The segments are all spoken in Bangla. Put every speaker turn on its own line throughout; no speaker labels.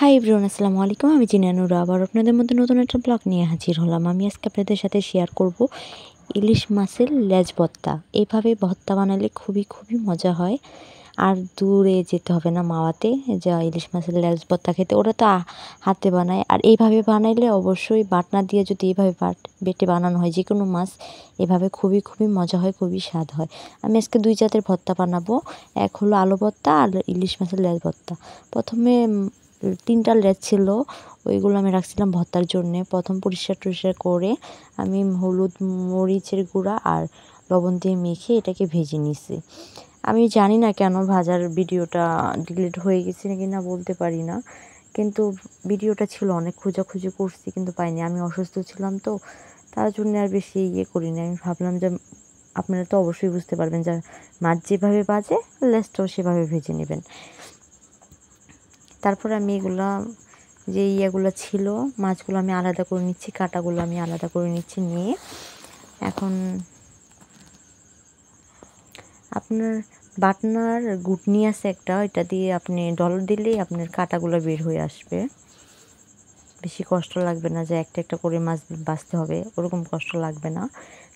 হাই এভরিওয়ান, আসসালামু আলাইকুম। আমি জিনানুরা আবার আপনাদের মধ্যে নতুন একটা ব্লগ নিয়ে হাজির হলাম। আমি আজকে আপনাদের সাথে শেয়ার করব ইলিশ মাছের লেজ ভর্তা। এইভাবে ভর্তা বানালে খুবই মজা হয়। আর দূরে যেতে হবে না মাওয়াতে, যা ইলিশ মাছের লেজ ভর্তা খেতে। ওরা তো হাতে বানায়, আর এইভাবে বানাইলে অবশ্যই বাটনা দিয়ে যদি এইভাবে বেটে বানানো হয় যে কোনো মাছ, এভাবে খুবই মজা হয়, খুবই স্বাদ হয়। আমি আজকে দুই জাতের ভর্তা বানাবো। এক হলো আলু ভর্তা আর ইলিশ মাছের লেজ ভর্তা। প্রথমে 3টা লেজ ছিল, ওইগুলো আমি রাখছিলাম ভর্তার জন্যে। প্রথম পরিষ্কার করে আমি হলুদ, মরিচের গুঁড়া আর লবণ দিয়ে মেখে এটাকে ভেজে নিছি। আমি জানি না কেন ভাজার ভিডিওটা ডিলিট হয়ে গেছে নাকি না বলতে পারি না, কিন্তু ভিডিওটা ছিল, অনেক খোঁজাখুঁজি করছি কিন্তু পাইনি। আমি অসুস্থ ছিলাম তো, তার জন্য আর বেশি করিনি। আমি ভাবলাম যে আপনারা তো অবশ্যই বুঝতে পারবেন যে মাছ যেভাবে ভাজে লেজটাও সেভাবে ভেজে নেবেন। তারপরে আমি এগুলা যে ইয়েগুলো ছিল, মাছগুলো আমি আলাদা করে নিচ্ছি, কাঁটাগুলো আমি আলাদা করে নিচ্ছি। নিয়ে এখন আপনার বাটনার ঘুটনি আছে একটা, এটা দিয়ে আপনি ডলা দিলেই আপনার কাঁটাগুলো বের হয়ে আসবে। বেশি কষ্ট লাগবে না যে একটা করে মাছ বাছতে হবে, ওরকম কষ্ট লাগবে না।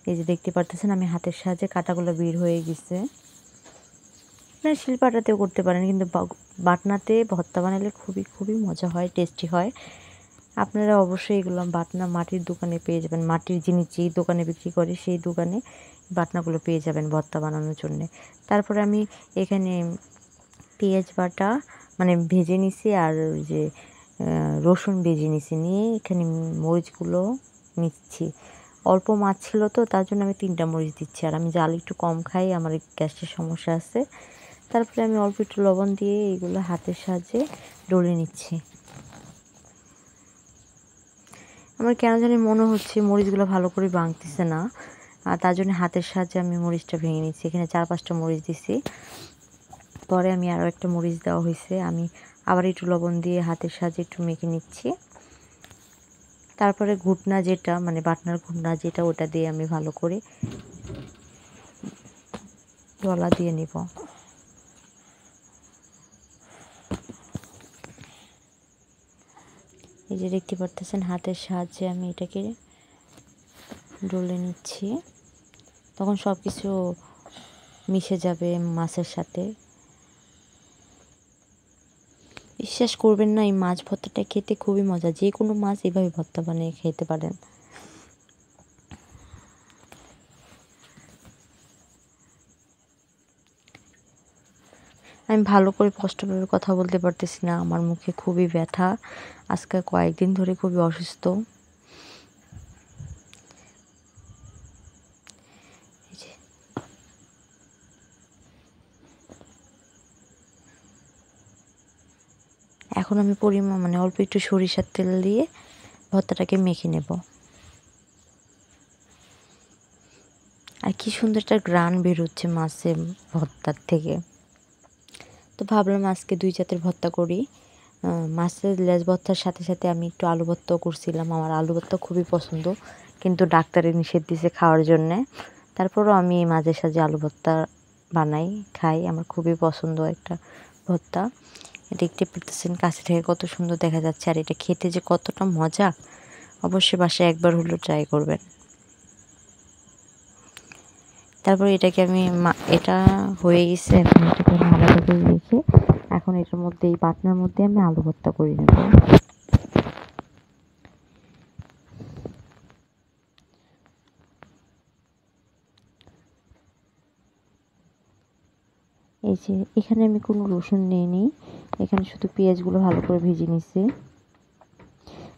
এই যে দেখতে পারতেছেন আমি হাতের সাহায্যে কাঁটাগুলো বের হয়ে গেছে। আপনারা শিলপাটাতেও করতে পারেন, কিন্তু বাটনাতে ভর্তা বানালে খুবই মজা হয়, টেস্টি হয়। আপনারা অবশ্যই এগুলো বাটনা মাটির দোকানে পেয়ে যাবেন। মাটির জিনিস যেই দোকানে বিক্রি করে সেই দোকানে বাটনাগুলো পেয়ে যাবেন ভর্তা বানানোর জন্যে। তারপরে আমি এখানে পেঁয়াজ বাটা মানে ভেজে নিছি, আর যে রসুন ভেজে নিছি। নিয়ে এখানে মরিচগুলো নিচ্ছি। অল্প মাছ ছিল তো, তার জন্য আমি 3টা মরিচ দিচ্ছি। আর আমি জাল একটু কম খাই, আমার গ্যাসের সমস্যা আছে। তারপরে আমি অল্প একটু লবণ দিয়ে এইগুলো হাতের সাহায্যে ডলে নিচ্ছি। আমার কেন জানি মনে হচ্ছে মরিচগুলো ভালো করে ভাঙতেছে না, আর তার জন্য হাতের সাহায্যে আমি মরিচটা ভেঙে নিচ্ছি। এখানে 4-5টা মরিচ দিছি। পরে আমি আরও একটা মরিচ দেওয়া হয়েছে, আমি আবার একটু লবণ দিয়ে হাতের সাহায্যে একটু মেখে নিচ্ছি। তারপরে ঘুটনা যেটা মানে বাটনার ঘুটনা যেটা, ওটা দিয়ে আমি ভালো করে ডলা দিয়ে নিব। এই যে দেখতে পারতেছেন হাতের সাহায্যে আমি এটাকে ডলে নিচ্ছি, তখন সব কিছু মিশে যাবে মাছের সাথে। বিশ্বাস করবেন না, এই মাছ ভর্তাটা খেতে খুবই মজা। যে কোনো মাছ এভাবে ভর্তা বানিয়ে খেতে পারেন। আমি ভালো করে স্পষ্টভাবে কথা বলতে পারতেছি না, আমার মুখে খুবই ব্যথা। আজকে কয়েকদিন ধরে খুবই অসুস্থ। এখন আমি মানে অল্প একটু সরিষার তেল দিয়ে ভর্তাটাকে মেখে নেব। আর কি সুন্দর একটা ঘ্রাণ বেরোচ্ছে মাছের ভর্তার থেকে। তো ভাবলাম আজকে 2 জাতের ভর্তা করি। মাছের লেজ ভর্তার সাথে আমি একটু আলু ভর্তাও করছিলাম। আমার আলু ভর্তা খুবই পছন্দ, কিন্তু ডাক্তারে নিষেধ দিয়েছে খাওয়ার জন্যে। তারপরও আমি মাঝে সাঝে আলু ভর্তা বানাই, খাই। আমার খুবই পছন্দ একটা ভর্তা। দেখতে পারতেছেন কাছে থেকে কত সুন্দর দেখা যাচ্ছে, আর এটা খেতে যে কতটা মজা, অবশ্যই বাসায় একবার হলেও ট্রাই করবেন। তারপর এটাকে আমি এটা হয়ে গেছে, এখন এটাকে আমি আলাদা করে রেখে এখন এটার মধ্যে এই বাটনার মধ্যে আমি আলু ভর্তা করে নেব। এই যে এখানে আমি কোনো রসুন নিইনি, এখানে শুধু পেঁয়াজগুলো ভালো করে ভেজে নিছি।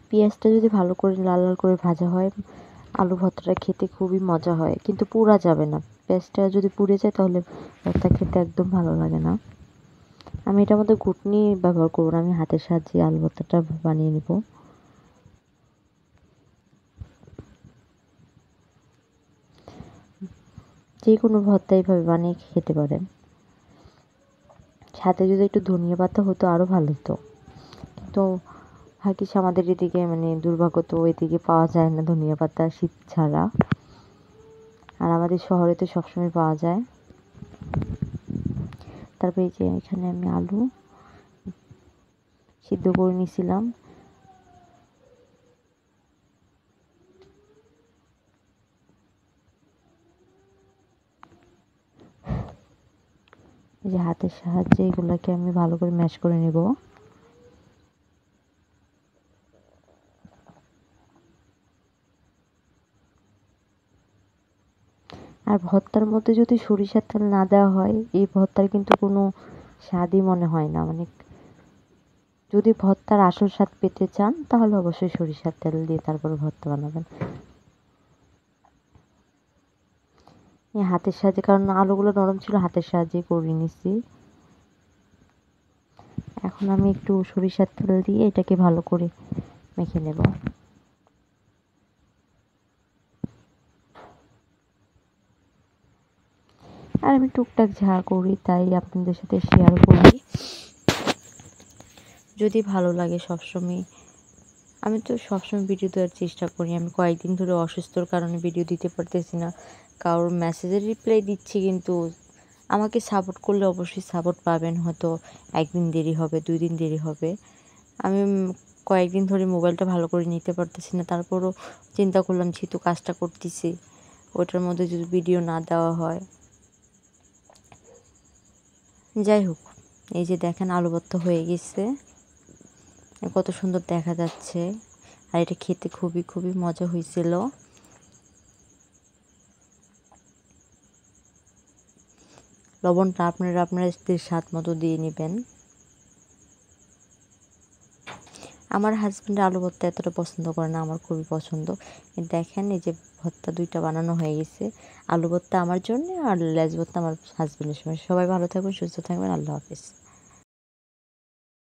পেঁয়াজটা যদি ভালো করে লাল করে ভাজা হয়, আলু ভর্তাটা খেতে খুবই মজা হয়, কিন্তু পোড়া যাবে না। পেঁয়াজটা যদি পুড়ে যায় তাহলে ভর্তা খেতে একদম ভালো লাগে না। আমি এটার মধ্যে ঘুটনি ব্যবহার করব না, আমি হাতের সাহায্যে আলু ভর্তাটা বানিয়ে নেব। যে কোনো ভর্তা এইভাবে বানিয়ে খেতে পারেন। সাথে যদি একটু ধনিয়া পাতা হতো আরও ভালো হতো, কিন্তু ভাগ্যিস আমাদের এদিকে মানে দুর্ভাগ্য তো এদিকে পাওয়া যায় না ধনিয়া পাতা শীত ছাড়া, আর আমাদের শহরে তো সবসময় পাওয়া যায়। তারপরে এই যে এখানে আমি আলু সিদ্ধ করে নিয়েছিলাম। এই যে হাতের সাহায্যে এগুলোকে আমি ভালো করে ম্যাশ করে নেব। আর ভর্তার মধ্যে যদি সরিষার তেল না দেওয়া হয় এই ভর্তার কিন্তু কোনো স্বাদই মনে হয় না। মানে যদি ভর্তার আসল স্বাদ পেতে চান তাহলে অবশ্যই সরিষার তেল দিয়ে তারপরে ভর্তা বানাবেন। এই হাতের সাহায্যে, কারণ আলুগুলো নরম ছিল, হাতের সাহায্যে করে নিছি। এখন আমি একটু সরিষার তেল দিয়ে এটাকে ভালো করে মেখে নেব। আর আমি টুকটাক যা করি তাই আপনাদের সাথে শেয়ার করি। যদি ভালো লাগে সবসময়, আমি তো সবসময় ভিডিও দেওয়ার চেষ্টা করি। আমি কয়েকদিন ধরে অসুস্থর কারণে ভিডিও দিতে পারতেছি না। কারোর মেসেজের রিপ্লাই দিচ্ছি, কিন্তু আমাকে সাপোর্ট করলে অবশ্যই সাপোর্ট পাবেন। হয়তো একদিন দেরি হবে, 2 দিন দেরি হবে। আমি কয়েকদিন ধরে মোবাইলটা ভালো করে নিতে পারতেছি না। তারপরও চিন্তা করলাম যেহেতু কাজটা করতেছি, ওটার মধ্যে যদি ভিডিও না দেওয়া হয়। যাই হোক, এই যে দেখেন আলু ভর্তা হয়ে গেছে, কত সুন্দর দেখা যাচ্ছে। আর এটা খেতে খুবই খুবই মজা হয়েছিল। লবণটা আপনাদের স্বাদ মতো দিয়ে নেবেন। আমার হাজব্যান্ড আলু ভর্তা এতটা পছন্দ করে না, আমার খুবই পছন্দ। দেখেন এই যে ভর্তা 2টা বানানো হয়ে গেছে। আলু ভর্তা আমার জন্য আর লেজ ভর্তা আমার হাজব্যান্ডের জন্য। সবাই ভালো থাকবেন, সুস্থ থাকবেন। আল্লাহ হাফেজ।